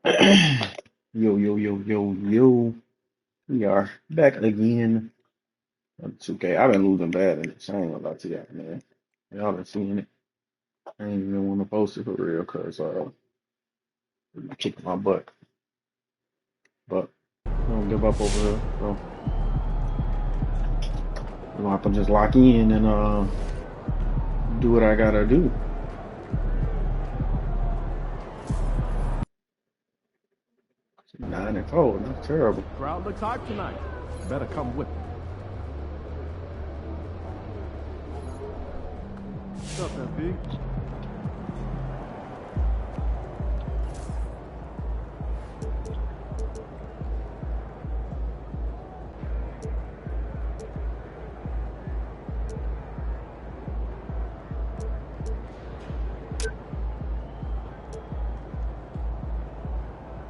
Yo, yo, yo, yo, yo. We are back again on 2K. I've been losing bad in this. I ain't gonna lie to y'all, man. Y'all been seeing it. I ain't even want to post it for real because it kicked my butt. But I don't give up over here. So we're gonna have to just lock in and do what I gotta do. 9-4, that's terrible. Crowd looks hype tonight. Better come with me. What's up, FB?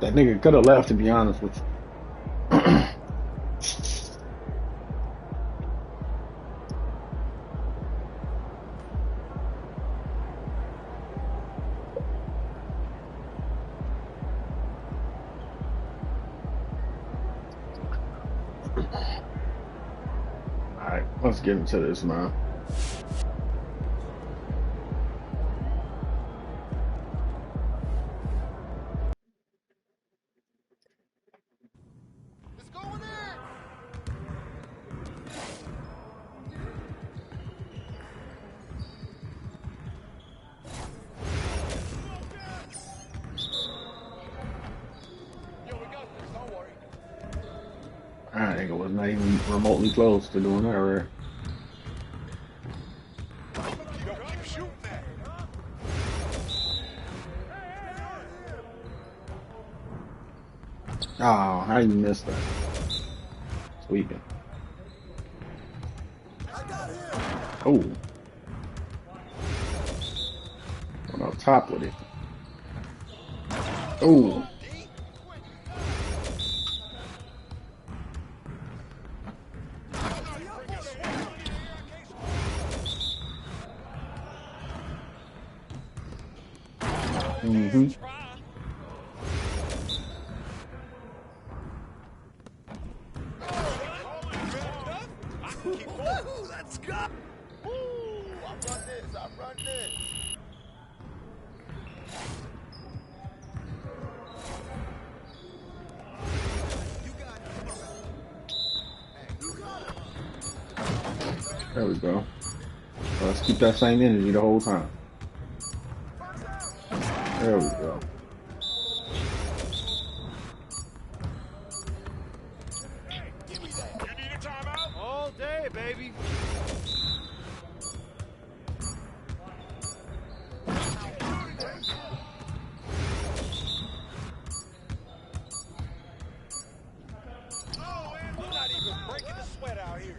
That nigga could have left, to be honest with you. All right, let's get into this, man. That nigga was not even remotely close to doing that right. Oh, how you missed that? Sweeping. Oh. Went on top with it. Oh. Mm-hmm. Let's go! I run this. There we go. Let's keep that same energy the whole time. There we go. You need a timeout? All day, baby. Oh, man, we're not even breaking the sweat out here.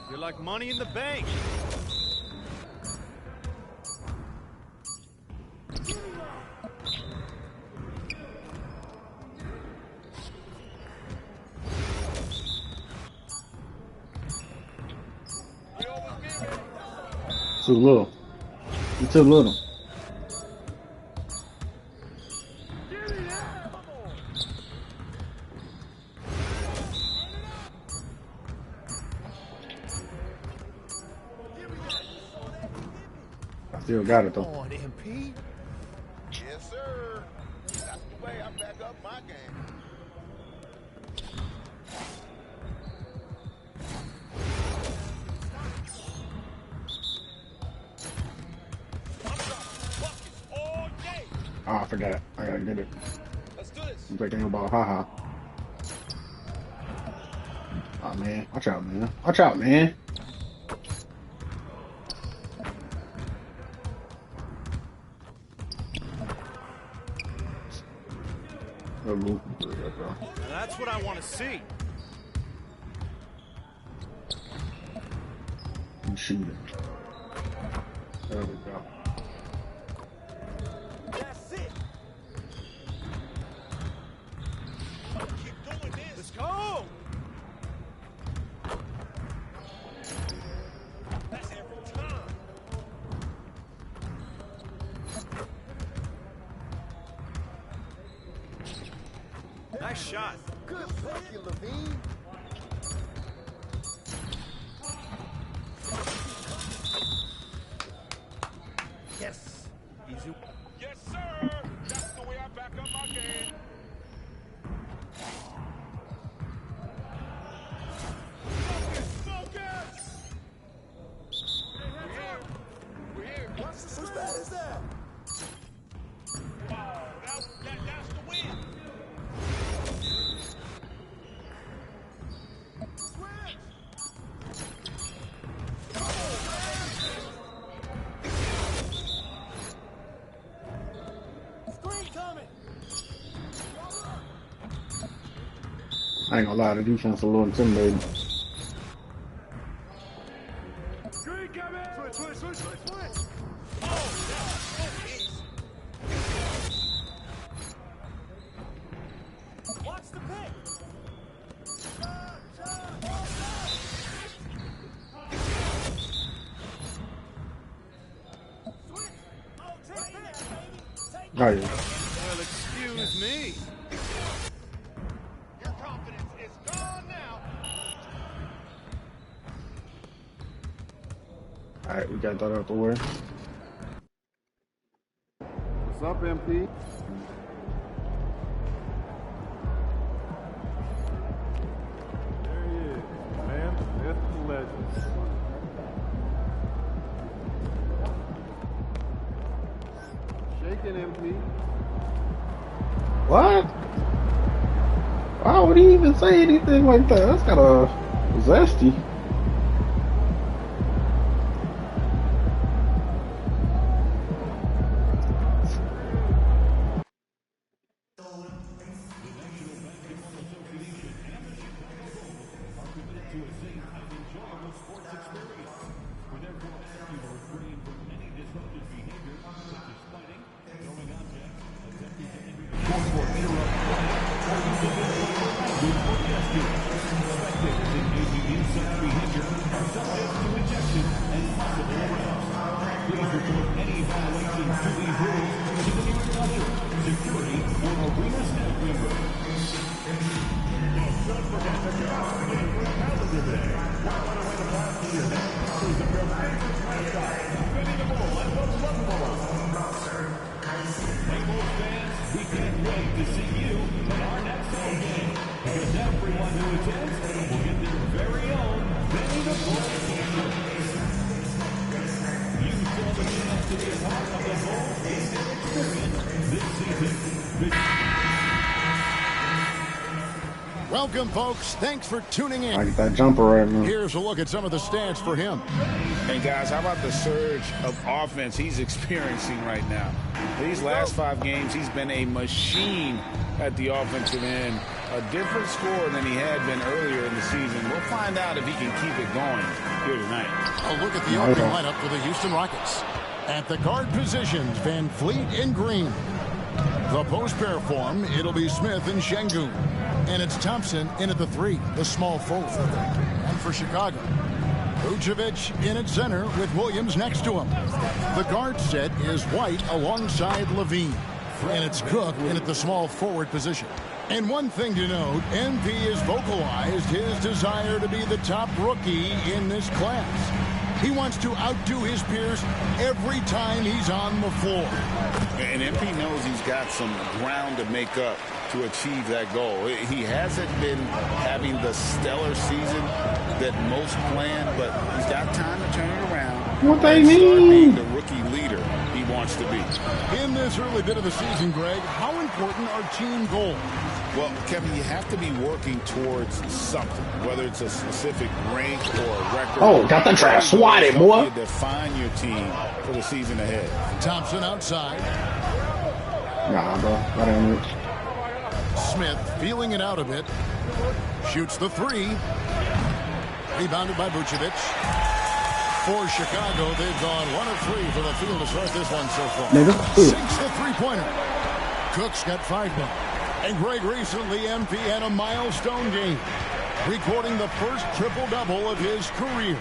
You're like money in the bank. Too little. You too little. I still got it though. On, MP. Yes, sir. That's the way I back up my game. All day. Oh, I forgot. I gotta get it. Let's do this. I'm thinking about haha. Oh man. Watch out, man. Watch out, man. Oh, Now that's what I want to see. I'm shooting. There we go. That's it. Keep doing this. Let's go. That's every Nice shot. Good play, Levine. Yes. Easy. Yes, sir. That's the way I back up my game. Focus! We're here. Whose bad is that? That's the win. Screen coming. I ain't gonna lie, the defense a little intimidating. Screen coming. Switch. Watch the pick. Oh, yeah. Well, excuse me. Your confidence is gone now. Alright, we got that out the way. What's up, MP? There he is, man, myth, and legend. Shaking, MP. What? Why would he even say anything like that? That's kind of zesty. Welcome, folks. Thanks for tuning in. I get that jumper right now. Here's a look at some of the stats for him. And guys, how about the surge of offense he's experiencing right now? These last 5 games, he's been a machine at the offensive end. A different score than he had been earlier in the season. We'll find out if he can keep it going here tonight. A look at the opening lineup for the Houston Rockets. At the guard positions, Van Fleet and Green. The post pair form, it'll be Smith and Şengün. And it's Thompson in at the 3, the small forward. And for Chicago, Vucevic in at center with Williams next to him. The guard set is White alongside Levine. And it's Cook in at the small forward position. And one thing to note, MP has vocalized his desire to be the top rookie in this class. He wants to outdo his peers every time he's on the floor. And MP knows he's got some ground to make up to achieve that goal. He hasn't been having the stellar season that most plan, but he's got time to turn it around. What they and start mean? being the rookie leader he wants to be. In this early bit of the season, Greg, how important are team goals? Well, Kevin, you have to be working towards something, whether it's a specific rank or a record. Oh, got the trap swatted, boy. You define your team for the season ahead. Thompson outside. Nah, bro. That ain't it. Smith feeling it out a bit. Shoots the 3. Rebounded by Vucevic. For Chicago, they've gone 1 of 3 for the field to start this one so far. Nigga. Sinks the three-pointer. Cook's got 5 now. And Greg, recently MP had a milestone game, recording the first triple-double of his career.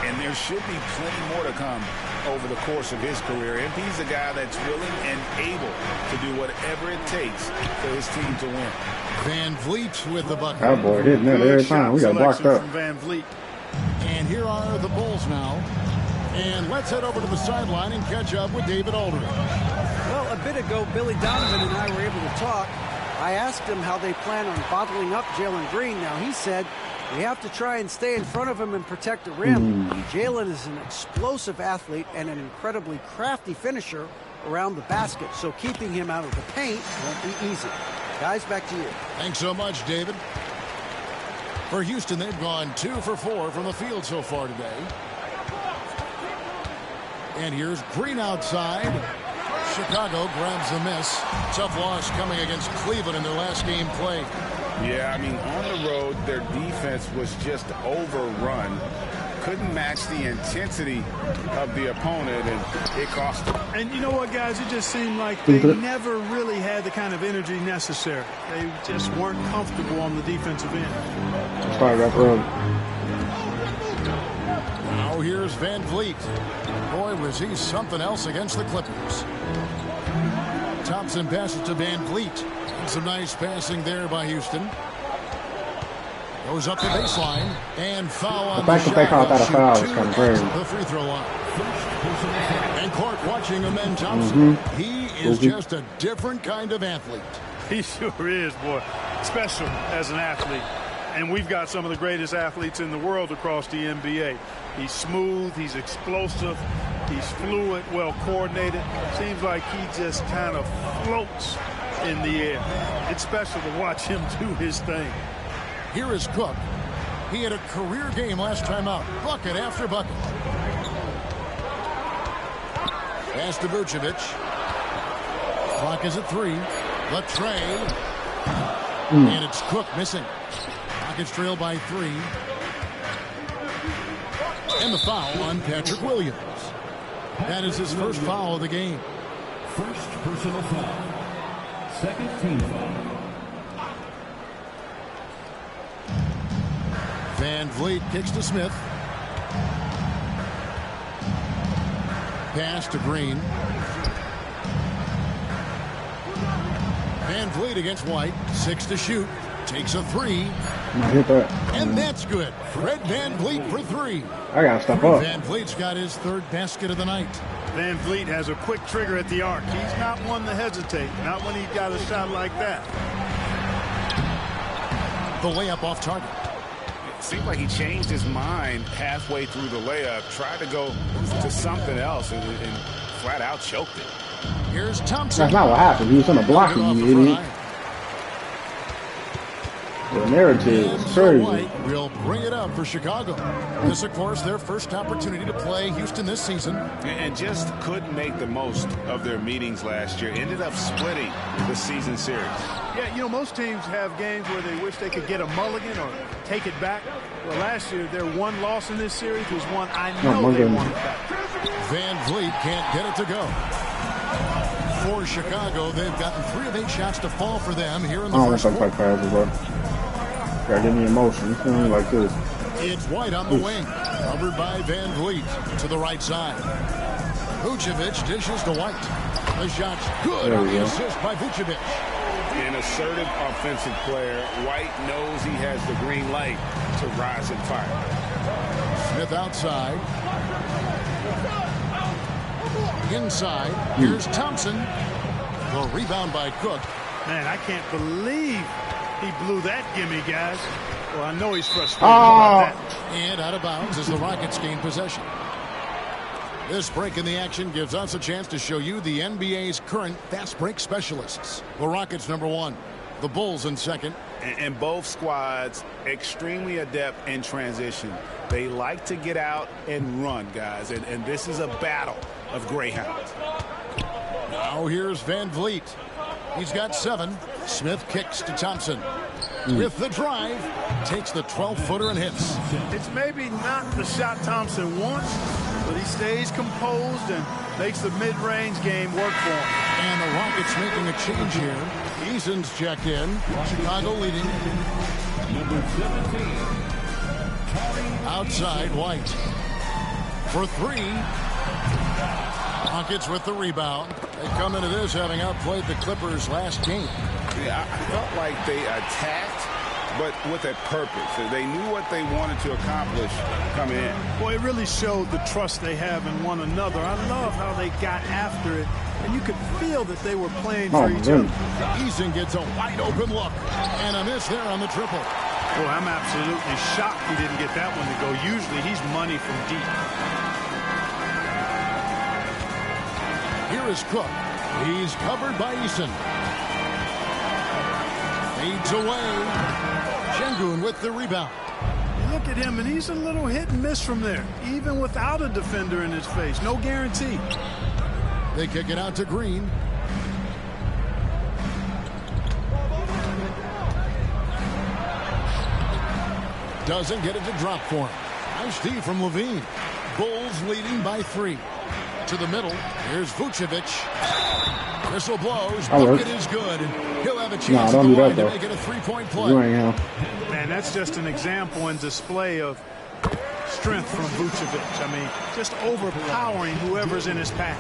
And and there should be plenty more to come over the course of his career. And he's a guy that's willing and able to do whatever it takes for his team to win. Van Vliet with the bucket. That boy hitting that every time. We got blocked up. Van Vliet. And here are the Bulls now. And let's head over to the sideline and catch up with David Aldridge. Well, a bit ago, Billy Donovan and I were able to talk. I asked him how they plan on bottling up Jalen Green. Now, he said we have to try and stay in front of him and protect the rim. Jalen is an explosive athlete and an incredibly crafty finisher around the basket, so keeping him out of the paint won't be easy. Guys, back to you. Thanks so much, David. For Houston, they've gone 2 for 4 from the field so far today. And here's Green outside. Chicago grabs the miss. Tough loss coming against Cleveland in their last game played. Yeah, I mean, on the road, their defense was just overrun. Couldn't match the intensity of the opponent, and it cost them. And you know what, guys? It just seemed like they never really had the kind of energy necessary. They just weren't comfortable on the defensive end. Start that early. Now here's Van Vliet. Boy, was he something else against the Clippers. Thompson passes to Van Vliet. And some nice passing there by Houston. Goes up the baseline and foul on the shot. They call that a foul. It's kind of crazy. The free throw line. And Clark watching Amen Thompson. He is just a different kind of athlete. He sure is, boy. Special as an athlete. And we've got some of the greatest athletes in the world across the NBA. He's smooth, he's explosive, he's fluid, well coordinated. Seems like he just kind of floats in the air. It's special to watch him do his thing. Here is Cook. He had a career game last time out. Bucket after bucket. Pass to Vucevic. Clock is at 3. Latrey. And it's Cook missing. Rockets trail by 3. And the foul on Patrick Williams. That is his first foul of the game. First personal foul. Second team foul. Van Vliet kicks to Smith. Pass to Green. Van Vliet against White. 6 to shoot. Takes a 3. Hit that. And that's good. Fred Van Vliet for 3. I gotta step up. Van Vliet's got his 3rd basket of the night. Van Vliet has a quick trigger at the arc. He's not one to hesitate. Not when he's got a shot like that. The layup off target. It seemed like he changed his mind halfway through the layup, tried to go to something else, and flat out choked it. Here's Thompson. That's not what happened. He was on the block, you idiot. The narrative is crazy. White will bring it up for Chicago. This, of course, their first opportunity to play Houston this season. And just couldn't make the most of their meetings last year. Ended up splitting the season series. Yeah, you know, most teams have games where they wish they could get a mulligan or take it back. Well, last year, their one loss in this series was one I know they wanted back. Van Vliet can't get it to go. For Chicago, they've gotten 3 of 8 shots to fall for them here in the first quarter. Passes, bro. Gotta give me emotion. It's feeling like this. It's White on the wing. Covered by Van Vliet to the right side. Vucevic dishes to White. The shot's good on the assist by Vucevic. An assertive offensive player. White knows he has the green light to rise and fire. Smith outside. Inside. Here's Thompson. The rebound by Cook. Man, I can't believe he blew that gimme, guys. Well, I know he's frustrated about that. And out of bounds as the Rockets gain possession. This break in the action gives us a chance to show you the NBA's current fast break specialists. The Rockets number 1, the Bulls in second. And both squads extremely adept in transition. They like to get out and run, guys. And this is a battle of greyhounds. Now here's Van Vliet. He's got 7. Smith kicks to Thompson. With the drive, takes the 12-footer and hits. It's maybe not the shot Thompson wants, but he stays composed and makes the mid-range game work for him. And the Rockets making a change here. Eason's checked in. Chicago leading. Number 17. Outside, White. for three. Rockets with the rebound. They come into this having outplayed the Clippers last game. Yeah, I felt like they attacked, but with a purpose. They knew what they wanted to accomplish coming in. Well, it really showed the trust they have in one another. I love how they got after it, and you could feel that they were playing for each other. Eason gets a wide open look, and a miss there on the triple. Well, I'm absolutely shocked he didn't get that one to go. Usually he's money from deep. Here is Cook. He's covered by Eason. Fades away. Şengün with the rebound. You look at him, and he's a little hit and miss from there, even without a defender in his face. No guarantee. They kick it out to Green. Doesn't get it to drop for him. Nice D from Levine. Bulls leading by 3. To the middle. Here's Vucevic. Whistle blows. Bucket is good. He'll have a chance to make it a three-point play. Man, that's just an example and display of strength from Vucevic. I mean, just overpowering whoever's in his pack.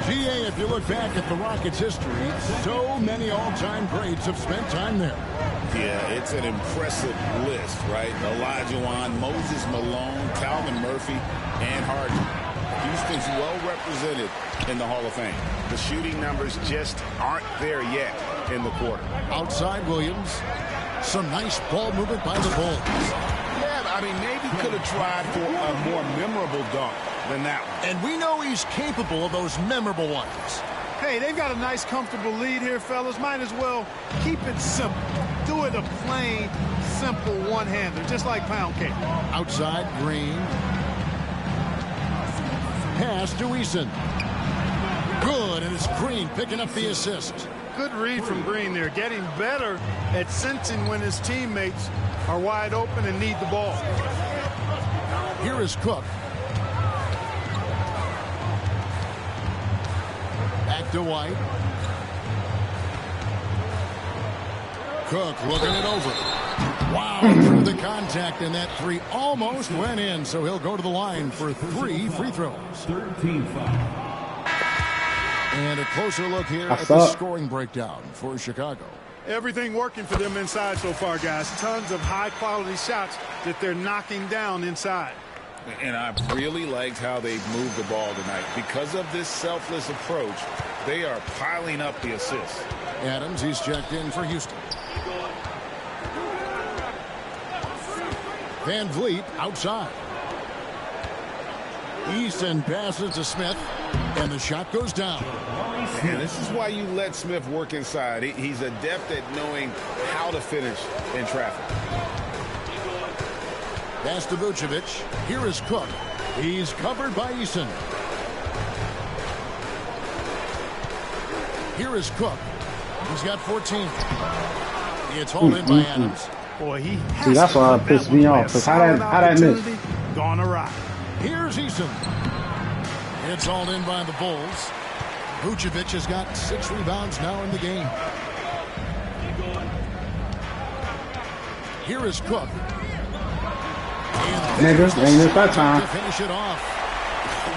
GA, if you look back at the Rockets' history, so many all-time greats have spent time there. Yeah, it's an impressive list, right? Olajuwon, Moses Malone, Calvin Murphy, and Harden. Houston's well represented in the Hall of Fame. The shooting numbers just aren't there yet in the quarter. Outside Williams. Some nice ball movement by the Bulls. Yeah, I mean, maybe could have tried for a more memorable dunk than that one. And we know he's capable of those memorable ones. Hey, they've got a nice, comfortable lead here, fellas. Might as well keep it simple. Do it a plain, simple one-hander, just like pound cake. Outside, Green. Pass to Eason. Good, and it's Green picking up the assist. Good read from Green there, getting better at sensing when his teammates are wide open and need the ball. Here is Cook. Back to White. Cook looking it over. Wow, through the contact, and that three almost went in, so he'll go to the line for 3 free throws. 13 foul. And a closer look here at the scoring breakdown for Chicago. Everything working for them inside so far, guys. Tons of high-quality shots that they're knocking down inside. And I really liked how they moved the ball tonight. Because of this selfless approach, they are piling up the assists. Adams, he's checked in for Houston. Van Vliet outside. Eason passes to Smith, and the shot goes down. And this is why you let Smith work inside. He's adept at knowing how to finish in traffic. Pass to Vucevic. Here is Cook. He's covered by Eason. Here is Cook. He's got 14. It's hauled in by Adams. Boy, he has See, that's why it pissed me off. Because how that missed? Gone awry. Here's Eason. It's hauled in by the Bulls. Vucevic has got 6 rebounds now in the game. Here is Cook. Niggas, ain't it that time? To finish it off.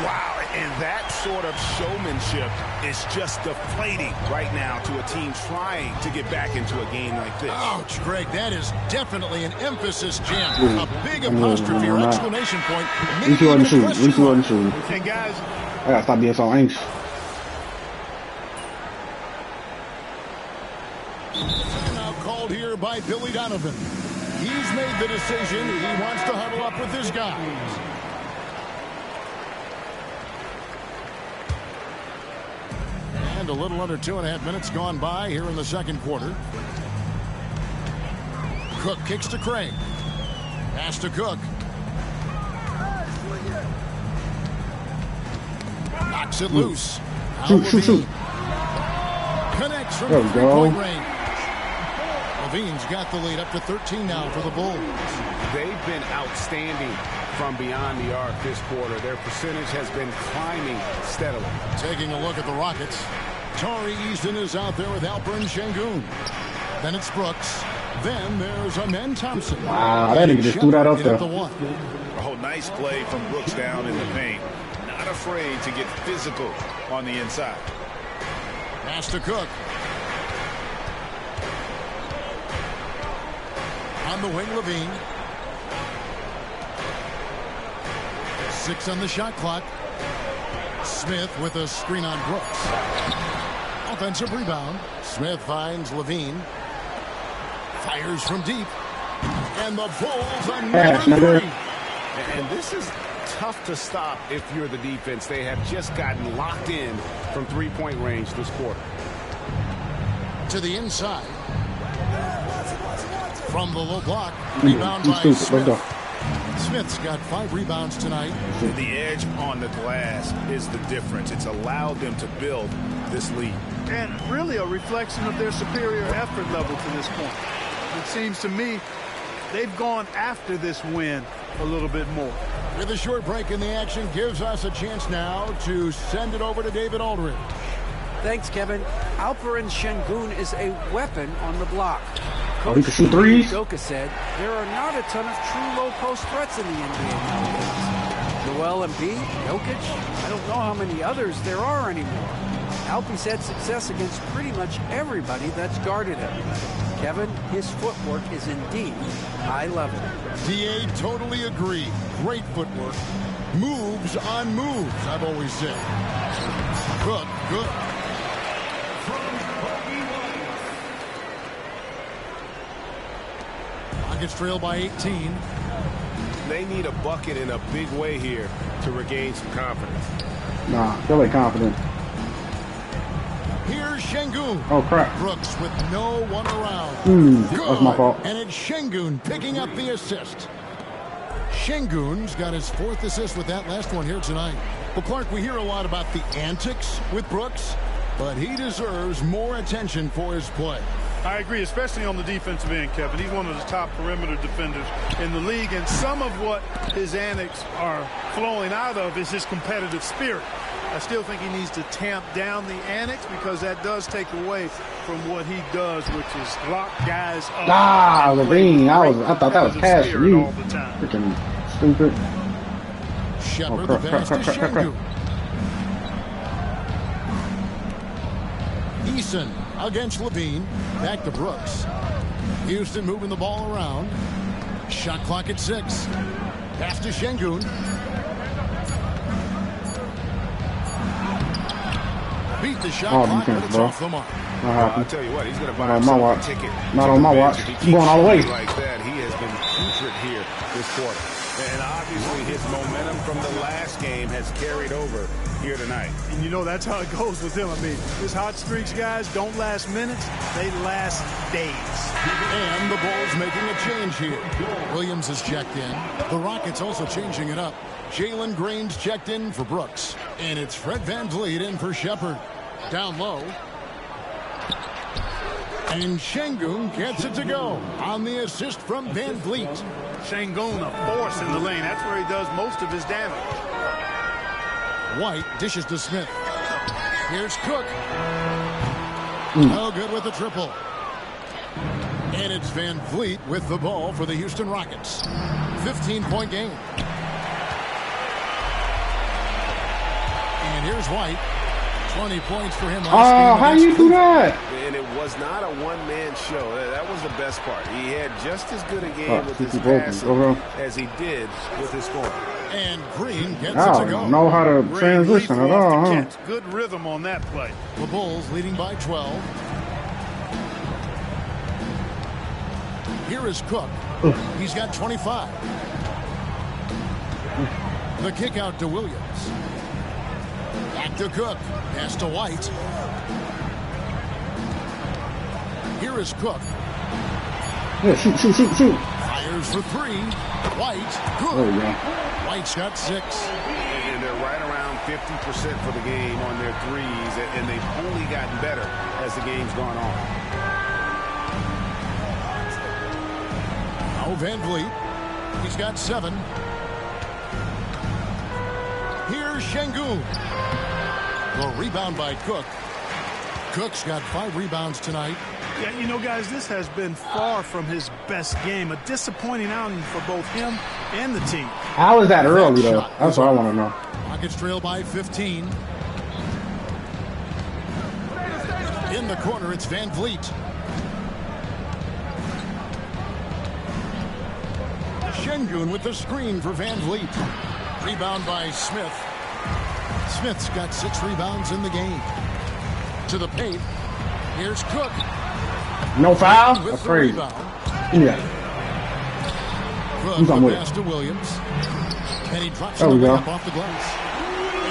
Wow, and that sort of showmanship is just deflating right now to a team trying to get back into a game like this. Ouch, Greg, that is definitely an emphasis jam. A big apostrophe or exclamation point. We two wasn't shooting. And guys, I gotta stop being so anxious. Now called here by Billy Donovan. He's made the decision. He wants to huddle up with his guys. And a little under 2.5 minutes gone by here in the second quarter. Cook kicks to Craig. Pass to Cook. Knocks it loose. Shoot. Connects from There we go. 3-point range. Levine's got the lead up to 13 now for the Bulls. They've been outstanding from beyond the arc this quarter. Their percentage has been climbing steadily. Taking a look at the Rockets. Tari Eason is out there with Alperen Şengün. Then it's Brooks. Then there's Amen Thompson. Wow, that nigga just threw that up there. Oh, Nice play from Brooks down in the paint. Not afraid to get physical on the inside. Pass to Cook. On the wing, Levine. 6 on the shot clock. Smith with a screen on Brooks. Offensive rebound. Smith finds Levine. Fires from deep. And the Bulls another three. And this is tough to stop if you're the defense. They have just gotten locked in from three-point range this quarter. To the inside. From the low block. Rebound by Smith. Smith's got 5 rebounds tonight. The edge on the glass is the difference. It's allowed them to build this lead. And really a reflection of their superior effort level to this point. It seems to me they've gone after this win a little bit more. With a short break in the action gives us a chance now to send it over to David Aldridge. Thanks, Kevin. Alperen Şengün is a weapon on the block. He can shoot threes. Udoka said there are not a ton of true low-post threats in the NBA nowadays. Joel Embiid, Jokic, I don't know how many others there are anymore. Alpie's had success against pretty much everybody that's guarded him. Kevin, his footwork is indeed high level. DA totally agree. Great footwork. Moves on moves, I've always said. Cook, good. Rockets trail by 18. They need a bucket in a big way here to regain some confidence. Nah, feel like confident. Here's Şengün. Oh, crap. Brooks with no one around. That's my fault. And it's Şengün picking up the assist. Şengün's got his 4th assist with that last one here tonight. Well, Clark, we hear a lot about the antics with Brooks, but he deserves more attention for his play. I agree, especially on the defensive end, Kevin. He's one of the top perimeter defenders in the league, and some of what his antics are flowing out of is his competitive spirit. I still think he needs to tamp down the antics because that does take away from what he does, which is lock guys up. Ah, Levine. I thought that was pass for you. Freaking stupid. Shepard the pass to Şengün. Eason against Levine. Back to Brooks. Houston moving the ball around. Shot clock at 6. Pass to Şengün. Beat the shot clock, but it's off the mark. I'll tell you what, he's going to buy on my watch. ticket. Not on my watch. I'm going all the way. Like that, he has been putrid here this quarter. And obviously his momentum from the last game has carried over here tonight. And you know that's how it goes with him. I mean, his hot streaks, guys, don't last minutes. They last days. And the Bulls making a change here. Williams is checked in. The Rockets also changing it up. Jalen Green's checked in for Brooks. And it's Fred VanVleet in for Shepard. Down low. And Şengün gets it to go on the assist from VanVleet. Şengün, a force in the lane. That's where he does most of his damage. White dishes to Smith. Here's Cook. No good with the triple. And it's VanVleet with the ball for the Houston Rockets. 15-point game. And here's White. 20 points for him last game. How you do that? And it was not a one-man show. That was the best part. He had just as good a game with his passing as he did with his scoring. And Green gets I it to go. don't know how to transition at all, huh? Good rhythm on that play. The Bulls leading by 12. Here is Cook. He's got 25. The kick out to Williams. Back to Cook. Pass to White. Here is Cook. Yeah, shoot. Fires for 3. White. Good. There we go. White's got 6. And they're right around 50% for the game on their threes, and they've only gotten better as the game's gone on. Now VanVleet. He's got 7. Here's Şengün. The rebound by Cook. Cook's got 5 rebounds tonight. Yeah, you know, guys, this has been far from his best game. A disappointing outing for both him and the team. How is that early, though? That's what I want to know. Rockets trail by 15. In the corner, it's Van Vliet. Şengün with the screen for Van Vliet. Rebound by Smith. Smith's got 6 rebounds in the game. To the paint. Here's Cook. No foul? That's crazy. Yeah. Cook with pass to Williams. And he drops it up off the glass.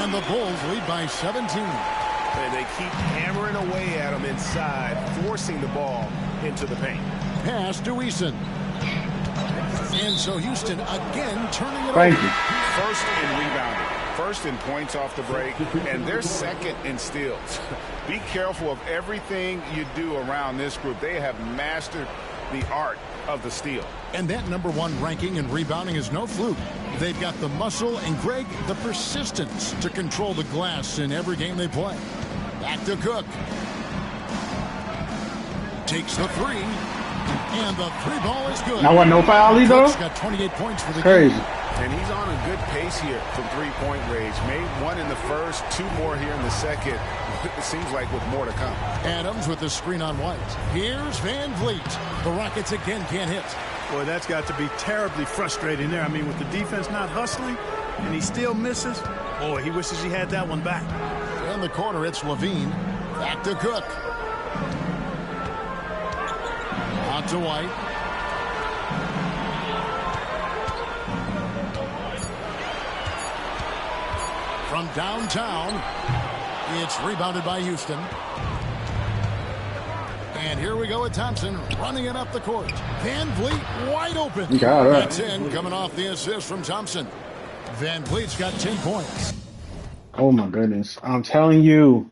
And the Bulls lead by 17. And they keep hammering away at him inside, forcing the ball into the paint. Pass to Eason. And so Houston again turning it Thank over. you. First in rebounding, first in points off the break, and they're second in steals. Be careful of everything you do around this group. They have mastered the art of the steal. And that #1 ranking in rebounding is no fluke. They've got the muscle and, Greg, the persistence to control the glass in every game they play. Back to Cook. Takes the 3. And the 3 ball is good. Now what, no foul either? Cook's got 28 points for the Crazy. game. And he's on a good pace here from three-point range. Made 1 in the first, 2 more here in the second. It seems like with more to come. Adams with the screen on White. Here's Van Vliet. The Rockets again can't hit. Boy, that's got to be terribly frustrating there. I mean, with the defense not hustling and he still misses, boy, he wishes he had that one back. In the corner, it's Levine. Back to Cook. Out to White. From downtown, it's rebounded by Houston. And here we go with Thompson running it up the court. Van Vliet wide open. Got it. That's in, coming off the assist from Thompson. Van Vliet's got 10 points. Oh, my goodness. I'm telling you.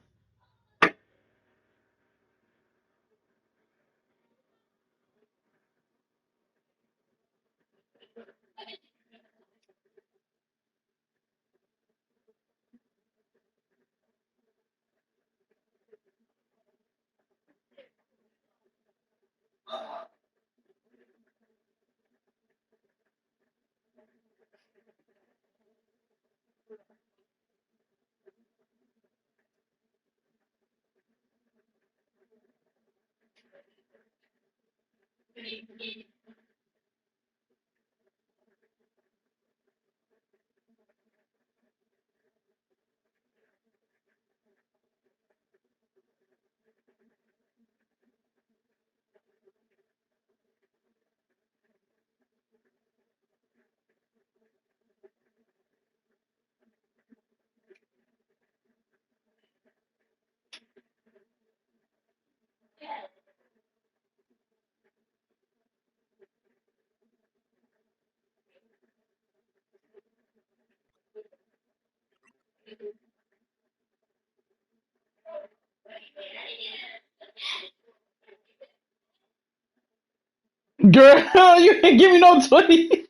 Girl, you didn't give me no 20.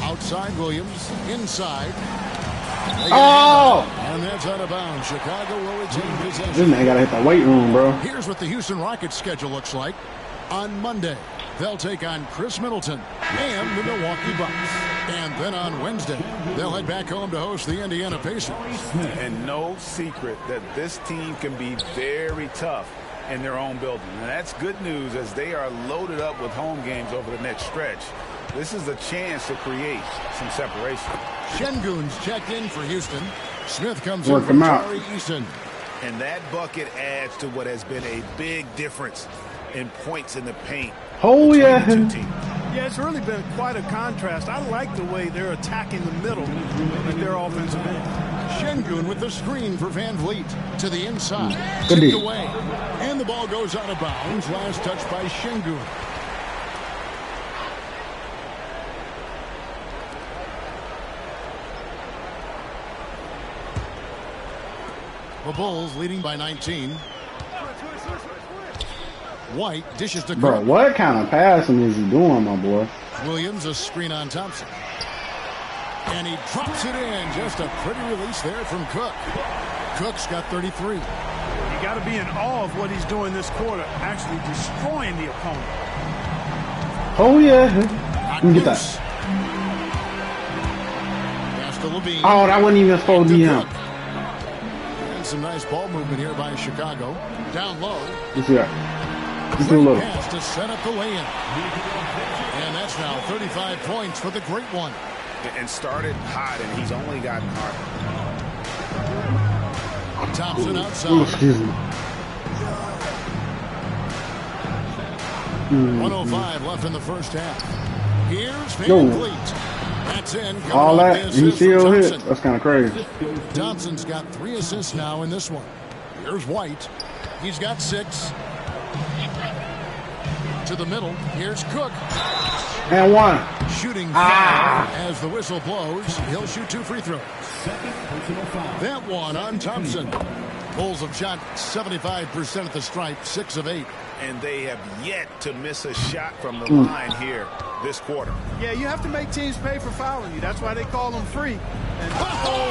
Outside Williams, inside. Oh! And that's out of bounds. Chicago will retain possession. This man got to hit the weight room, bro. Here's what the Houston Rockets schedule looks like. On Monday, they'll take on Chris Middleton and the Milwaukee Bucks. And then on Wednesday, they'll head back home to host the Indiana Pacers. And no secret that this team can be very tough in their own building. And that's good news as they are loaded up with home games over the next stretch. This is a chance to create some separation. Şengün's checked in for Houston. Smith comes Work in for him out. Tari Eason. And that bucket adds to what has been a big difference in points in the paint Oh, between yeah. the two teams. Yeah, it's really been quite a contrast. I like the way they're attacking the middle at their offensive end. Şengün with the screen for Van Vliet to the inside. Good Tipped D. away. And the ball goes out of bounds. Last touch by Şengün. The Bulls leading by 19. White dishes to Bro, Cook. what kind of passing is he doing, my boy? Williams a screen on Thompson. And he drops it in. Just a pretty release there from Cook. Cook's got 33. You got to be in awe of what he's doing this quarter, actually destroying the opponent. Oh, yeah. Let me get that. Pass to Levine. Oh, that wasn't even supposed to be him. And some nice ball movement here by Chicago. Down low. Let's see that. Just do a little. Pass to set up the lay-in. And that's now 35 points for the great one. And started hot, and he's only gotten hotter. Thompson outside. Ooh, excuse me. 105 left in the first half. Here's Van Yo. Vliet. That's in. All Coming off that, the he assist from still hit. Thompson. That's kind of crazy. Thompson's got 3 assists now in this one. Here's White. He's got 6. To the middle. Here's Cook. And one. Shooting foul as the whistle blows. He'll shoot 2 free throws. That one on Thompson. Bulls have shot 75% at the stripe, 6 of 8. And they have yet to miss a shot from the line here this quarter. Yeah, you have to make teams pay for fouling you. That's why they call them free. And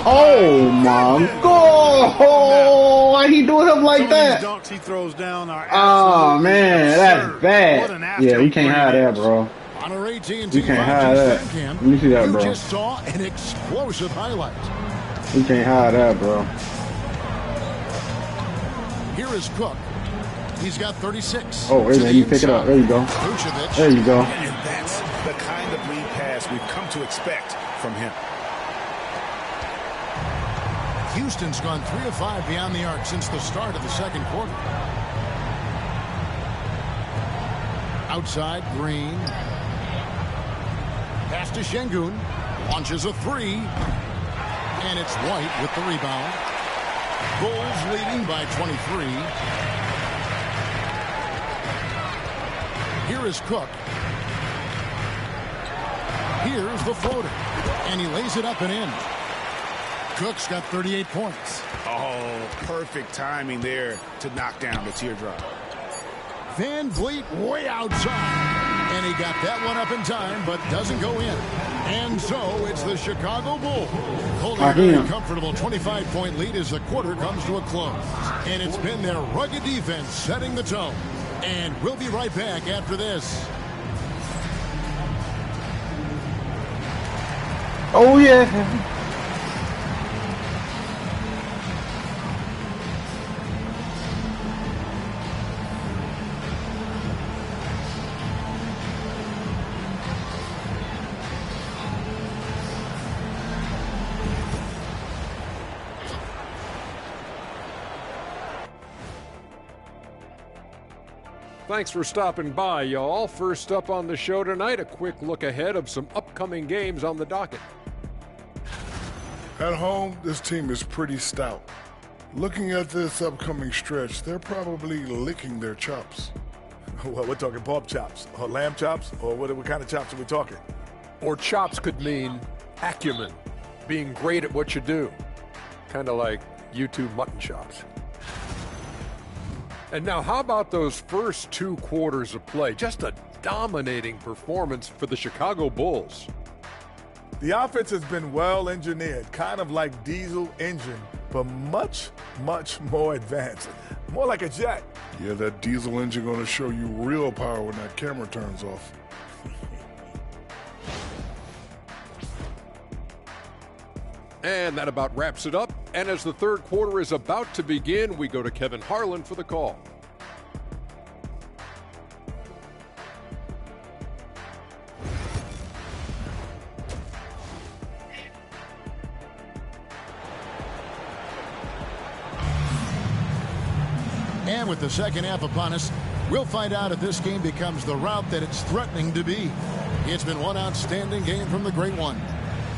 Oh, my God. Why he doing him like some that? of these dunks he throws down are Oh, absolutely man. That's absurd. What an bad. Yeah, you can't hide that, bro. On our AT&T You can't 5G hide that. Fan Let me see that, you bro. just saw an explosive highlight. You can't hide that, bro. Here is Cook. He's got 36. Oh, wait a minute. You pick it up. There you go. Vucevic. There you go. And that's the kind of lead pass we've come to expect from him. Houston's gone 3 of 5 beyond the arc since the start of the second quarter. Outside, Green. Pass to Şengün. Launches a 3. And it's White with the rebound. Bulls leading by 23. Here is Cook. Here's the floater. And he lays it up and in. Cook's got 38 points. Oh, perfect timing there to knock down the teardrop. Van Vliet way outside. And he got that one up in time, but doesn't go in. And so it's the Chicago Bulls holding a very comfortable 25-point lead as the quarter comes to a close. And it's been their rugged defense setting the tone. And we'll be right back after this. Oh, yeah. Thanks for stopping by, y'all. First up on the show tonight, a quick look ahead of some upcoming games on the docket. At home, this team is pretty stout. Looking at this upcoming stretch, they're probably licking their chops. Well, we're talking pork chops, or lamb chops, or what kind of chops are we talking? Or chops could mean acumen, being great at what you do. Kind of like YouTube mutton chops. And now, how about those first 2 quarters of play? Just a dominating performance for the Chicago Bulls. The offense has been well engineered, kind of like diesel engine, but much, much more advanced. More like a jet. Yeah, that diesel engine gonna show you real power when that camera turns off. And that about wraps it up. And as the third quarter is about to begin, we go to Kevin Harlan for the call. And with the second half upon us, we'll find out if this game becomes the rout that it's threatening to be. It's been one outstanding game from the Great One.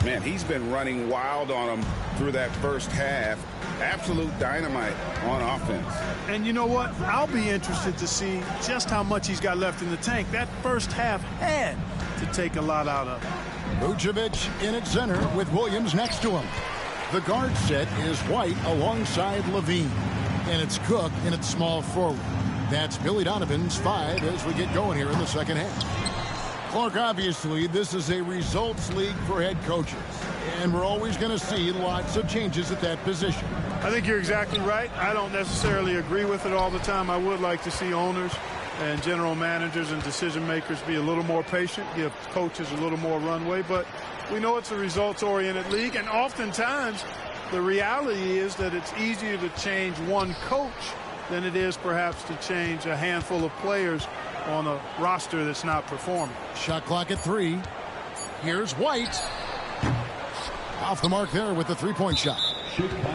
Man, he's been running wild on him through that first half. Absolute dynamite on offense. And you know what? I'll be interested to see just how much he's got left in the tank. That first half had to take a lot out of him. Vucevic in at center with Williams next to him. The guard set is White alongside Levine. And it's Cook in at small forward. That's Billy Donovan's 5 as we get going here in the second half. Clark, obviously, this is a results league for head coaches. And we're always going to see lots of changes at that position. I think you're exactly right. I don't necessarily agree with it all the time. I would like to see owners and general managers and decision makers be a little more patient, give coaches a little more runway. But we know it's a results-oriented league, and oftentimes the reality is that it's easier to change one coach than it is perhaps to change a handful of players on a roster that's not performing. Shot clock at 3. Here's White. Off the mark there with the three-point shot.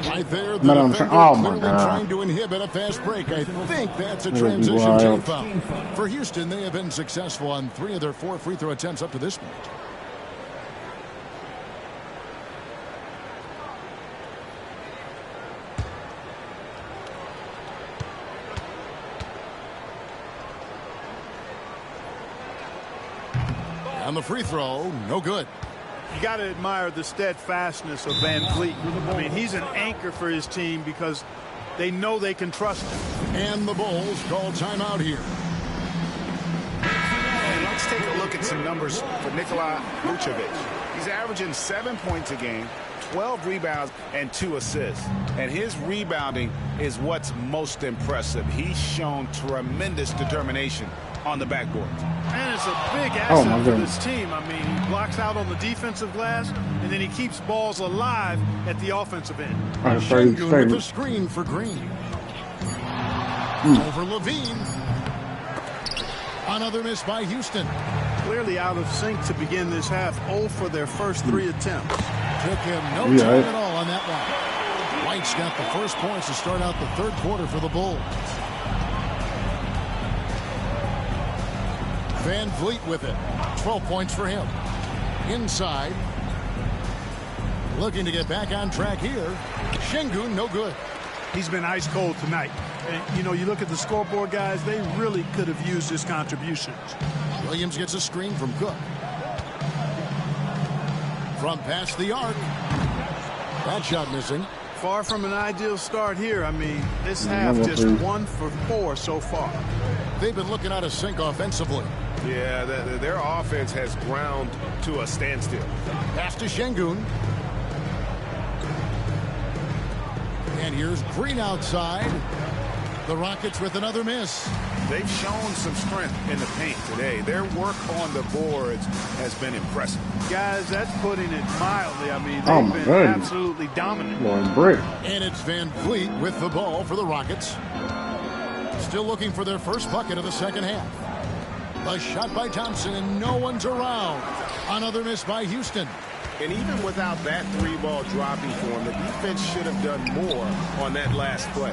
Right there, the defender clearly trying to inhibit a fast break. I think that's a transition jump foul. For Houston, they have been successful on 3 of their 4 free throw attempts up to this point. And the free throw, no good. You got to admire the steadfastness of Van Vliet. I mean, he's an anchor for his team because they know they can trust him. And the Bulls call timeout here. And let's take a look at some numbers for Nikola Vucevic. He's averaging 7 points a game, 12 rebounds, and 2 assists. And his rebounding is what's most impressive. He's shown tremendous determination on the backboard. And it's a big asset for this team. I mean, he blocks out on the defensive glass, and then he keeps balls alive at the offensive end. Şengün with the screen for Green. Over Levine. Another miss by Houston. Clearly out of sync to begin this half. 0 for their first 3 attempts. Took him no time at all on that one. White's got the first points to start out the third quarter for the Bulls. Van Vliet with it. 12 points for him. Inside. Looking to get back on track here. Şengün, no good. He's been ice cold tonight. And, you know, you look at the scoreboard, guys, they really could have used his contributions. Williams gets a screen from Cook. From past the arc. That shot missing. Far from an ideal start here. I mean, this half just 1 for 4 so far. They've been looking out of sync offensively. Yeah, their offense has ground to a standstill. Pass to Şengün. And here's Green outside. The Rockets with another miss. They've shown some strength in the paint today. Their work on the boards has been impressive. Guys, that's putting it mildly. I mean, they've been absolutely dominant. And it's Van Vliet with the ball for the Rockets. Still looking for their first bucket of the second half. A shot by Thompson, and no one's around. Another miss by Houston. And even without that 3-ball dropping for him, the defense should have done more on that last play.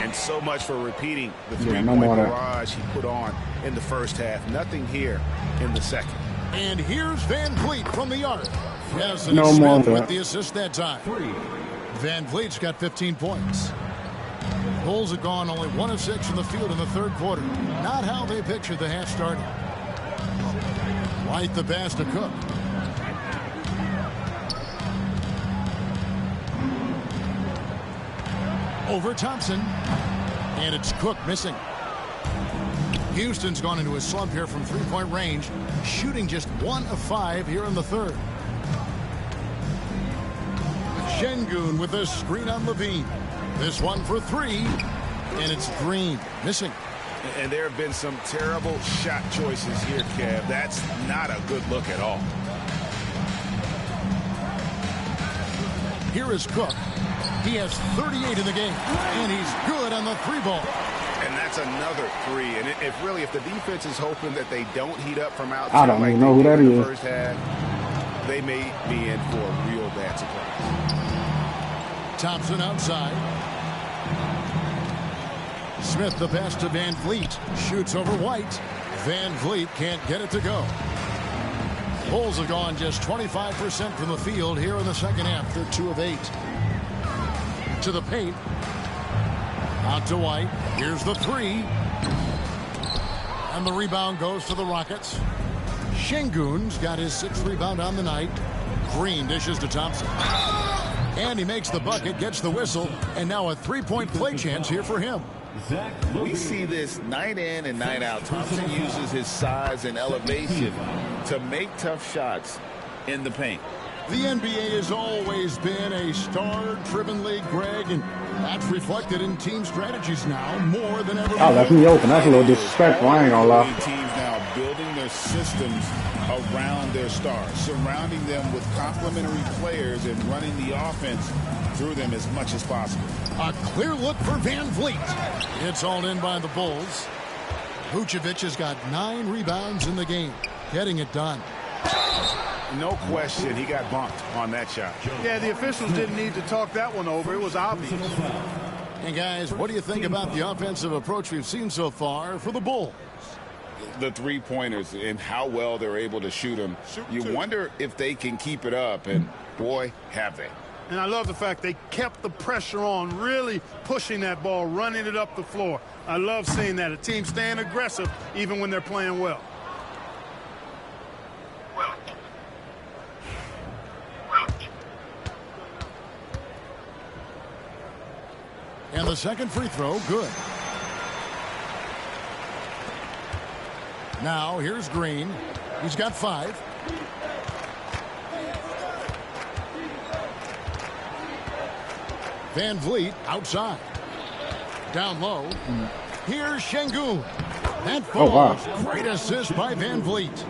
And so much for repeating the 3-point barrage he put on in the first half. Nothing here in the second. And here's Van Vliet from the arc. President Smith with the assist that time. Van Vliet's got 15 points. Bulls have gone only 1 of 6 from the field in the third quarter. Not how they pictured the half starting. White the pass to Cook. Over Thompson. And it's Cook missing. Houston's gone into a slump here from 3-point range, shooting just 1 of 5 here in the third. Şengün with a screen on Levine. This one for 3, and it's Green missing. And there have been some terrible shot choices here, Kev. That's not a good look at all. Here is Cook. He has 38 in the game, and he's good on the 3-ball. And that's another 3. And if the defense is hoping that they don't heat up from outside, I don't even know who that is. The first half, they may be in for a real bad surprise. Thompson outside. Smith the pass to Van Vliet. Shoots over White. Van Vliet can't get it to go. Bulls have gone just 25% from the field here in the second half. They're 2 of 8. To the paint. Out to White. Here's the 3. And the rebound goes to the Rockets. Şengün's got his 6th rebound on the night. Green dishes to Thompson. And he makes the bucket, gets the whistle, and now a 3-point play chance here for him. We see this night in and night out. Thompson uses his size and elevation to make tough shots in the paint. The NBA has always been a star-driven league, Greg, and that's reflected in team strategies now more than ever. Oh, left me open. That's a little disrespectful. I ain't gonna lie. Teams now building their systems around their stars, surrounding them with complementary players and running the offense through them as much as possible. A clear look for Van Vliet. It's all in by the Bulls. Vucevic has got 9 rebounds in the game, getting it done. No question, he got bumped on that shot. Yeah, the officials didn't need to talk that one over. It was obvious. And guys, what do you think about the offensive approach we've seen so far for the Bulls? The 3-pointers and how well they're able to shoot them. You wonder if they can keep it up, and boy, have they. And I love the fact they kept the pressure on, really pushing that ball, running it up the floor. I love seeing that. A team staying aggressive even when they're playing well. And the second free throw, good. Now, here's Green. He's got 5. Van Vliet outside. Down low. Here's Şengün. That falls. Oh, wow. Great assist by Van Vliet.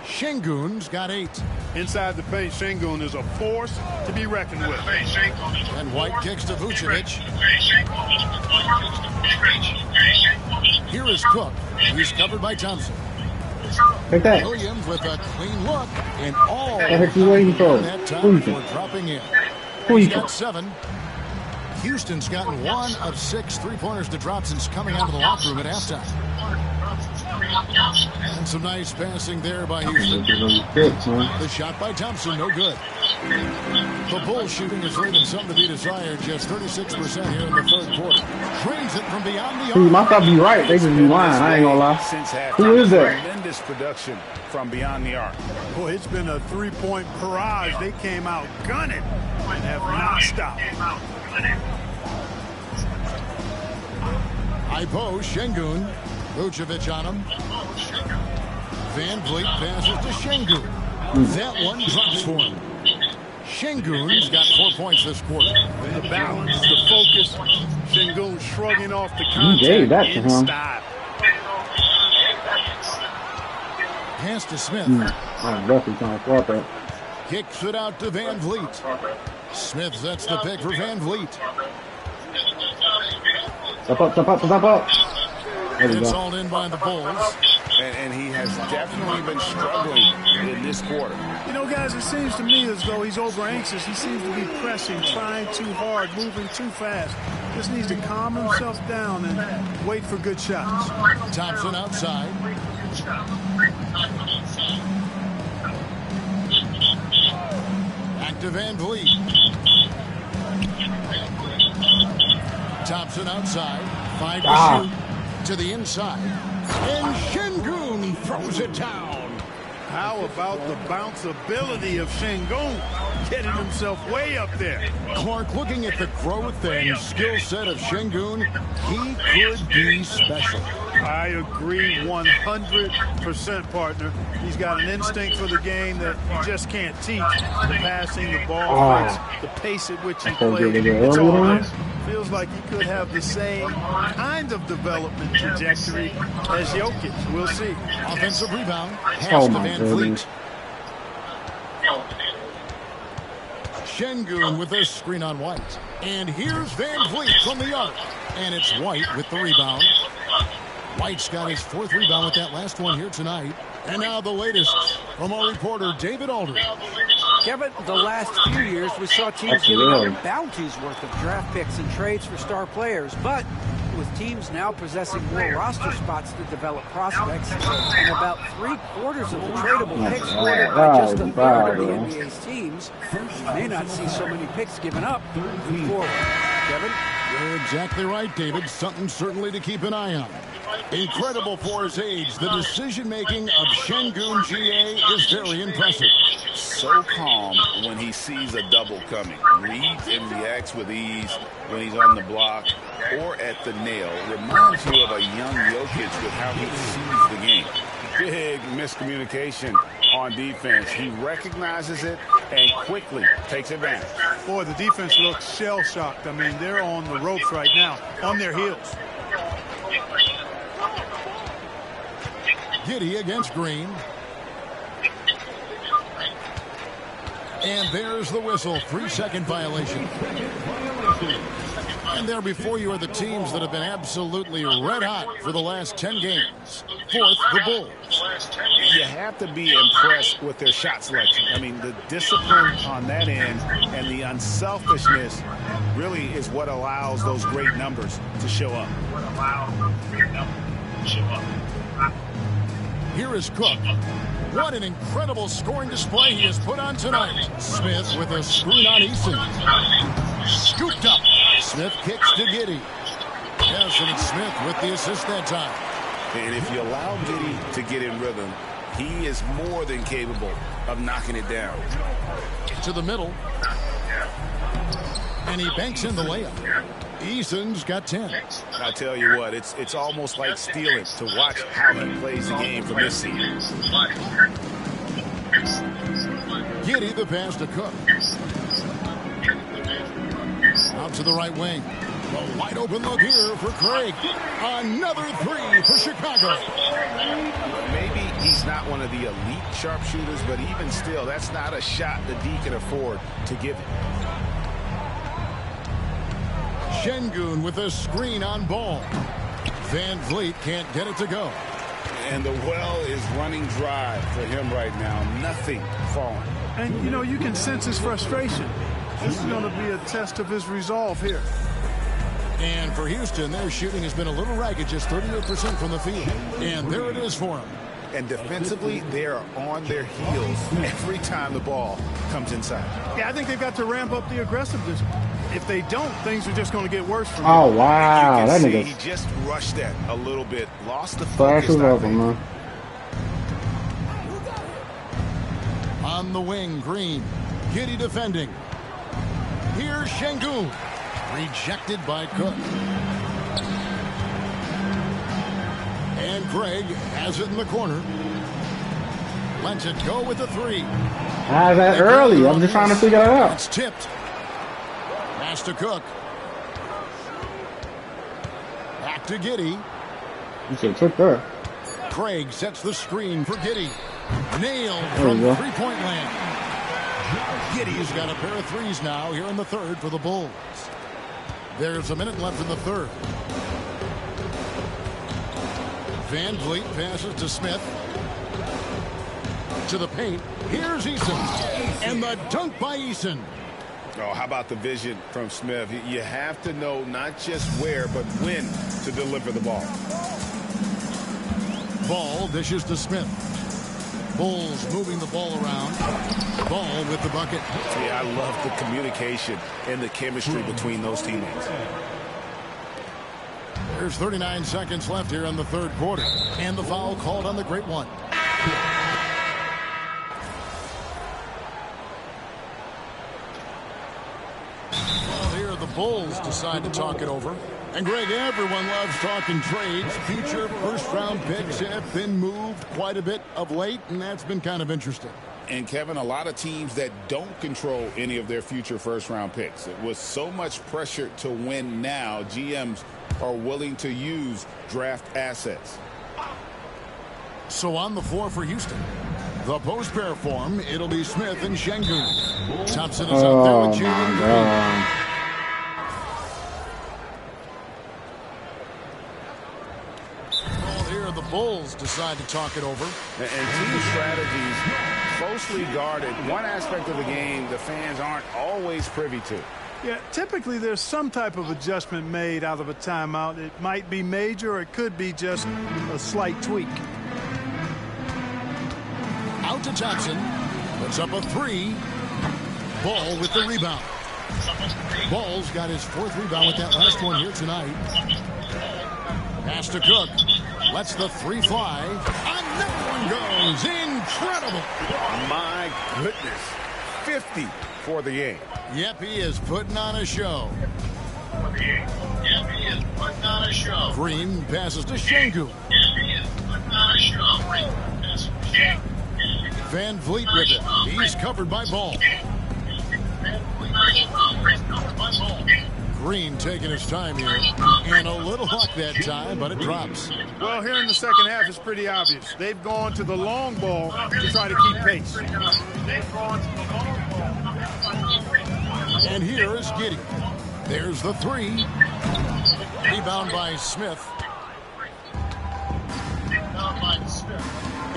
Şengün's got 8. Inside the paint, Şengün is a force to be reckoned with. And White kicks to Vucevic. Here is Cook. He's covered by Thompson. Take that. Williams with a clean look. And all What the heck you waiting for? that time for dropping in. Who He's you got 7. Houston's gotten 1 of 6 3-pointers to drop since coming out of the locker room at halftime. And some nice passing there by Houston. The shot by Thompson, no good. The Bulls shooting is leaving some to be desired, just 36% here in the third quarter. Trains it from beyond the arc. See, my stuff be right. They just be lying. I ain't gonna lie. Who is that? Tremendous production from beyond the arc. Boy, it's been a 3-point barrage. They came out gunning and have not stopped. High post, Şengün. Vucevic on him. Van Vliet passes to Şengün. That one drops for him. Şengün's got 4 points this quarter. The balance, the focus. Şengün shrugging off the You gave that contact to in him. style. Pass to Smith. I'm roughly trying to swap that. Kicks it out to Van Vliet. Smith sets the pick for Van Vliet. Step up, step up, step up. There we It's go. all in by the Bulls. And he has definitely been struggling in this quarter. You know, guys, it seems to me as though he's over anxious. He seems to be pressing, trying too hard, moving too fast. Just needs to calm himself down and wait for good shots. Thompson outside. Back to Van Vliet. Thompson outside. 5 to shoot. To the inside. And Şengün throws it down. How about the bounceability of Şengün getting himself way up there? Clark, looking at the growth and skill set of Şengün, he could be special. I agree 100%, partner. He's got an instinct for the game that you just can't teach. The passing, the ball flicks, the pace at which he plays. It's all there. Feels like he could have the same kind of development trajectory as Jokic. We'll see. Offensive rebound. Pass to Van Vliet. Şengün with a screen on White. And here's Van Vliet from the arc. And it's White with the rebound. White's got his 4th rebound with that last one here tonight. And now the latest from our reporter, David Aldridge. Kevin, the last few years we saw teams giving up bounties worth of draft picks and trades for star players. But with teams now possessing more roster spots to develop prospects, and about 3/4 of the tradable picks scored by just a third of the NBA's teams. You may not see so many picks given up moving forward. Kevin? You're exactly right, David. Something certainly to keep an eye on. Incredible for his age, the decision-making of Şengün GA is very impressive. So calm when he sees a double coming. Reads and reacts with ease when he's on the block or at the nail. Reminds you of a young Jokic with how he sees the game. Big miscommunication on defense. He recognizes it and quickly takes advantage. Boy, the defense looks shell-shocked. I mean, they're on the ropes right now, on their heels. Giddey against Green. And there's the whistle. 3-second violation. And there before you are the teams that have been absolutely red hot for the last 10 games. Fourth, the Bulls. You have to be impressed with their shot selection. I mean, the discipline on that end and the unselfishness really is what allows those great numbers to show up. Here is Cook. What an incredible scoring display he has put on tonight. Smith with a screen on Eason. Scooped up. Smith kicks to Giddey. Yes, and it's Smith with the assist that time. And if you allow Giddey to get in rhythm, he is more than capable of knocking it down. To the middle. And he banks in the layup. Eason's got 10. I tell you what, it's almost like stealing to watch how he plays the game from this season. Giddey the pass to Cook. Out to the right wing. A wide open look here for Craig. Another three for Chicago. Maybe he's not one of the elite sharpshooters, but even still, that's not a shot the D can afford to give him. Şengün with a screen on Ball. Van Vliet can't get it to go. And the well is running dry for him right now. Nothing falling. And, you know, you can sense his frustration. This is going to be a test of his resolve here. And for Houston, their shooting has been a little ragged, just 38% from the field. And there it is for them. And defensively, they are on their heels every time the ball comes inside. Yeah, I think they've got to ramp up the aggressiveness. If they don't, things are just going to get worse from Oh, here. wow. That nigga. He just rushed that a little bit. Lost the Flash focus. was open, man. On the wing, Green. Giddey defending. Here's Şengün. Rejected by Cook. And Craig has it in the corner. Lets it go with the three. How's that early? I'm just trying to figure that out. It's tipped. Pass to Cook. Back to Giddey. You should have took her. Craig sets the screen for Giddey. Nailed There from you go. three-point land. Giddey's got a pair of threes now here in the third for the Bulls. There's a minute left in the third. Van Vliet passes to Smith. To the paint. Here's Eason. And the dunk by Eason. Oh, how about the vision from Smith? You have to know not just where, but when to deliver the ball. Ball dishes to Smith. Bulls moving the ball around. Ball with the bucket. Yeah, I love the communication and the chemistry between those teammates. There's 39 seconds left here in the third quarter. And the foul called on the great one. Well, here the Bulls decide to talk it over. And Greg, everyone loves talking trades. Future first-round picks have been moved quite a bit of late, and that's been kind of interesting. And, Kevin, a lot of teams that don't control any of their future first-round picks. With so much pressure to win now, GMs are willing to use draft assets. So on the floor for Houston, the post pair form, it'll be Smith and Şengün. Thompson is out there with Jalen Green. The Bulls decide to talk it over. And team strategies closely guarded. One aspect of the game the fans aren't always privy to. Yeah, typically there's some type of adjustment made out of a timeout. It might be major or it could be just a slight tweak. Out to Thompson. Puts up a 3. Ball with the rebound. Ball's got his 4th rebound with that last one here tonight. Pass to Cook. Lets the 3 fly. Another one goes. Incredible. My goodness. 50 for the game. Yep, he is putting on a show. Green passes to Şengün. Van Vliet with it. He's covered by Ball. Green taking his time here. And a little luck that time, but it drops. Well, here in the second half, it's pretty obvious. They've gone to the long ball to try to keep pace. And here is Giddey. There's the 3. Rebound by Smith.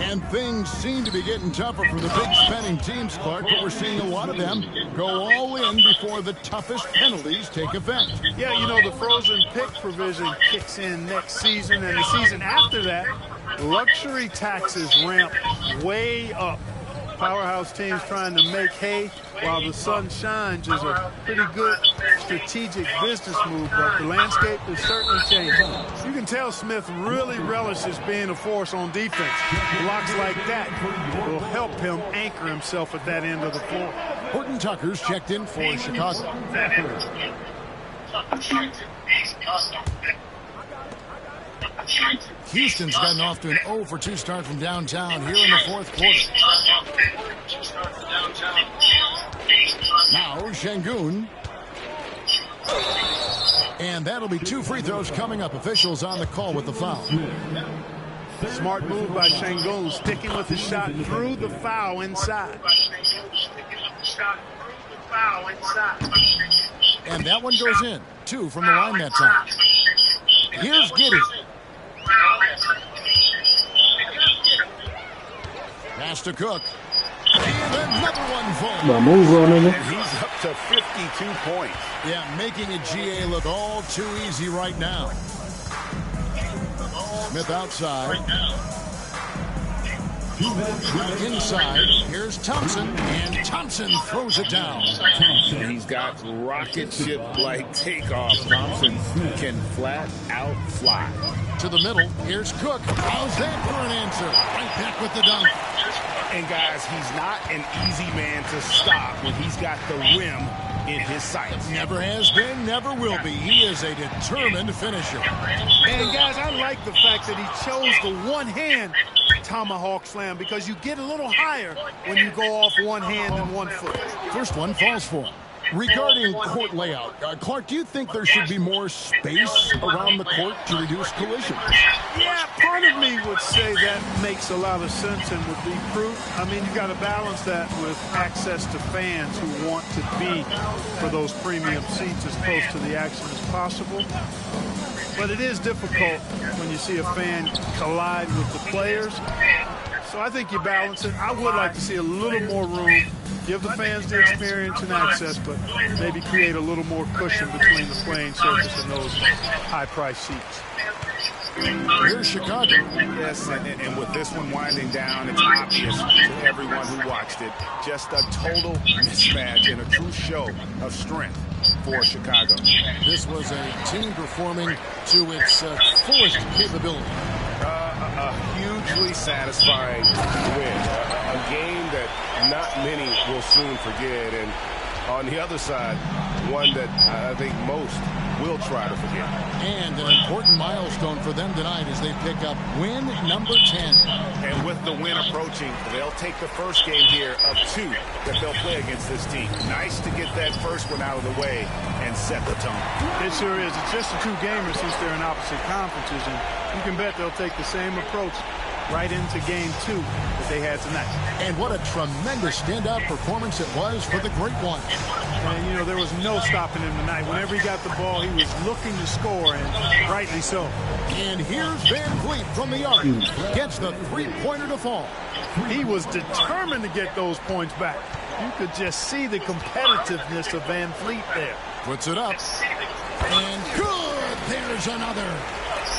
And things seem to be getting tougher for the big spending teams, Clark, but we're seeing a lot of them go all in before the toughest penalties take effect. Yeah, you know, the frozen pick provision kicks in next season, and the season after that, luxury taxes ramp way up. Powerhouse teams trying to make hay while the sun shines is a pretty good strategic business move, but the landscape is certainly changing. You can tell Smith really relishes being a force on defense. Blocks like that will help him anchor himself at that end of the floor. Horton Tucker's checked in for Chicago. Houston's gotten off to an 0 for 2 start from downtown here in the 4th quarter. Now Şengün. And that'll be 2 free throws coming up. Officials on the call with the foul. Smart move by Şengün, sticking with the shot through the foul inside. And that one goes in. 2 from the line that time. Here's Giddey. Pass to Cook. And another one falls. And he's up to 52 points. Yeah, making a GA look all too easy right now. Smith outside. Inside, here's Thompson, and Thompson throws it down. He's got rocket ship-like takeoff. Thompson can flat out fly. To the middle, here's Cook. How's that for an answer? Right back with the dunk. And guys, he's not an easy man to stop when he's got the rim in his sights. Never has been, never will be. He is a determined finisher. And guys, I like the fact that he chose the one-hand tomahawk slam because you get a little higher when you go off one hand and 1 foot. First one falls for him. Regarding court layout, Clark, do you think there should be more space around the court to reduce collisions? Yeah, part of me would say that makes a lot of sense and would be proof. I mean, you got to balance that with access to fans who want to be for those premium seats as close to the action as possible. But it is difficult when you see a fan collide with the players. So I think you balance it. I would like to see a little more room. Give the fans the experience and access, but maybe create a little more cushion between the playing surface and those high-priced seats. Here's Chicago. Yes, and with this one winding down, it's obvious to everyone who watched it. Just a total mismatch and a true show of strength for Chicago. This was a team performing to its fullest capability. A hugely satisfying win. A game that not many will soon forget. And on the other side, one that I think most will try to forget. And an important milestone for them tonight as they pick up win number 10. And with the win approaching, they'll take the first game here of 2 that they'll play against this team. Nice to get that first one out of the way and set the tone. It sure is. It's just a 2-gamer since they're in opposite conferences, and you can bet they'll take the same approach right into game 2 that they had tonight. And what a tremendous standout performance it was for the Great One. And, you know, there was no stopping him tonight. Whenever he got the ball, he was looking to score, and rightly so. And here's Van Vliet from the arc. Gets the 3-pointer to fall. He was determined to get those points back. You could just see the competitiveness of Van Fleet there. Puts it up. And good. There's another.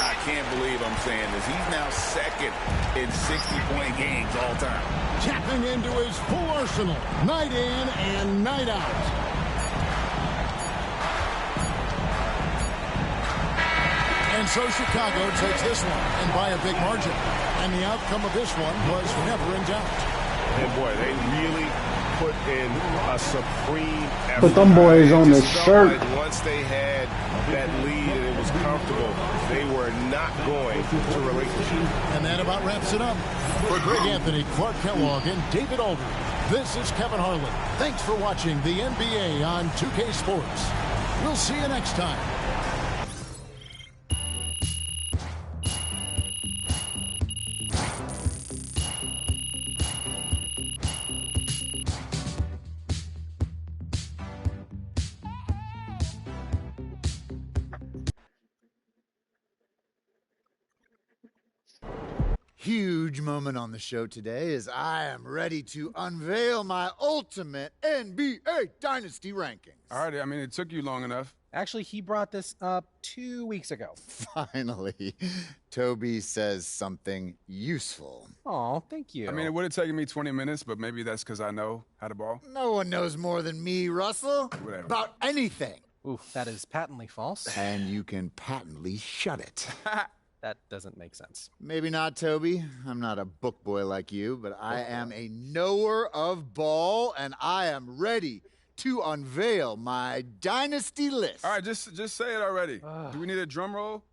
I can't believe I'm saying this. He's now second in 60-point games all time. Tapping into his full arsenal. Night in and night out. And so Chicago takes this one, and by a big margin. And the outcome of this one was never in doubt. And boy, they really put in a supreme effort. Put them boys on the shirt. Like once they had that lead and it was comfortable, they were not going to relinquish it. And that about wraps it up. For Greg Anthony, Clark Kellogg, and David Aldridge, this is Kevin Harlan. Thanks for watching the NBA on 2K Sports. We'll see you next time. Huge moment on the show today as I am ready to unveil my ultimate NBA Dynasty rankings. All right, I mean, it took you long enough. Actually, he brought this up 2 weeks ago. Finally, Toby says something useful. Oh, thank you. I mean, it would have taken me 20 minutes, but maybe that's because I know how to ball. No one knows more than me, Russell, Whatever. about anything. Ooh, that is patently false. And you can patently shut it. That doesn't make sense. Maybe not, Toby. I'm not a book boy like you, but I am a knower of ball, and I am ready to unveil my dynasty list. All right, just say it already. Do we need a drum roll?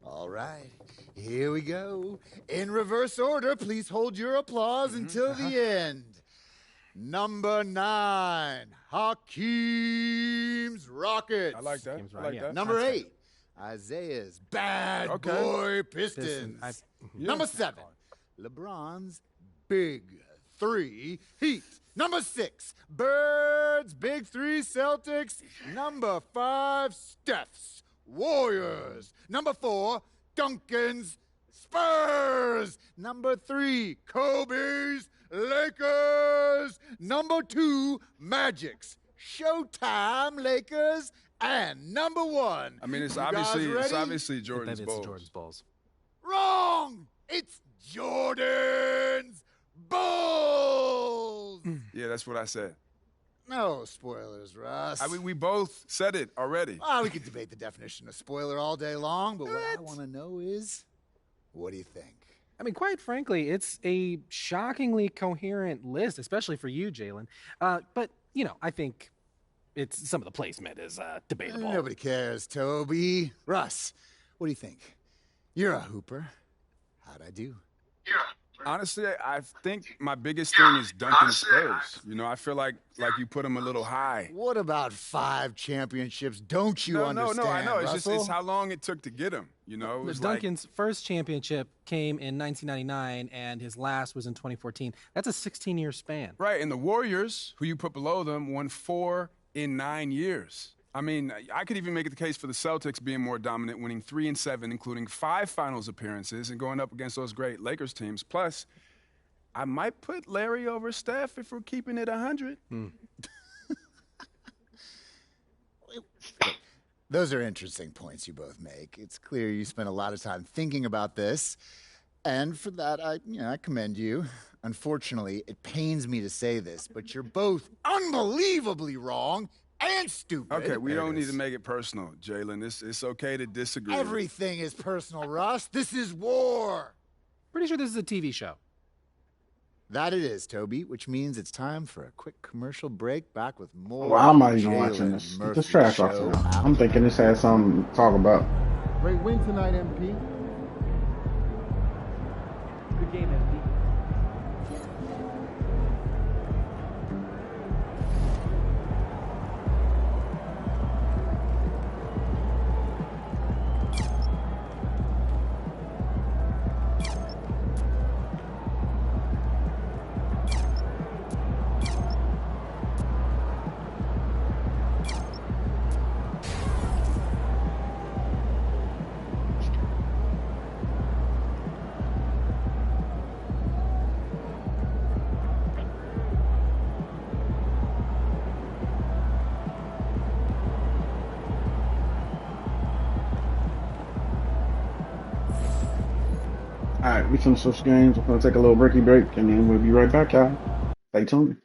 All right, here we go. In reverse order, please hold your applause until the end. Number 9, Hakeem's Rockets. I like that. I like that. Number 8, Isaiah's Bad Boy Pistons. Number 7, LeBron's Big 3 Heat. Number 6, Birds Big 3 Celtics. Number 5, Steph's Warriors. Number 4, Duncan's Spurs. Number 3, Kobe's Lakers. Number 2, Magic's Showtime Lakers. And number 1. I mean, it's you obviously guys ready? Jordan's Bulls. Jordan's Bulls. Wrong! It's Jordan's Bulls! Yeah, that's what I said. No spoilers, Russ. I mean, we both said it already. We could debate the definition of spoiler all day long, but what I want to know is, what do you think? I mean, quite frankly, it's a shockingly coherent list, especially for you, Jalen. But, you know, I think some of the placement is debatable. Nobody cares, Toby. Russ, what do you think? You're a hooper. How'd I do? Honestly, I think my biggest thing is Duncan Spurs. You know, I feel like you put him a little high. What about 5 championships? Don't you understand, No, I know. Russell? It's how long it took to get him. You know, it was Duncan's first championship came in 1999, and his last was in 2014. That's a 16-year span. Right, and the Warriors, who you put below them, won 4 in 9 years. I mean, I could even make the case for the Celtics being more dominant, winning 3 and 7, including 5 finals appearances and going up against those great Lakers teams. Plus, I might put Larry over Steph if we're keeping it 100. Those are interesting points you both make. It's clear you spent a lot of time thinking about this, and for that, I commend you. Unfortunately, it pains me to say this, but you're both unbelievably wrong and stupid. Okay, we don't need to make it personal, Jalen. It's okay to disagree. Everything is personal, Russ. This is war. Pretty sure this is a TV show. That it is, Toby, which means it's time for a quick commercial break. Back with more. Well, I'm not even watching this. Get this trash off of now. I'm thinking this has something to talk about. Great win tonight, MP. Good game, MP. All right, we finna switch games. We're gonna take a little breaky break, and then we'll be right back, y'all. Stay tuned.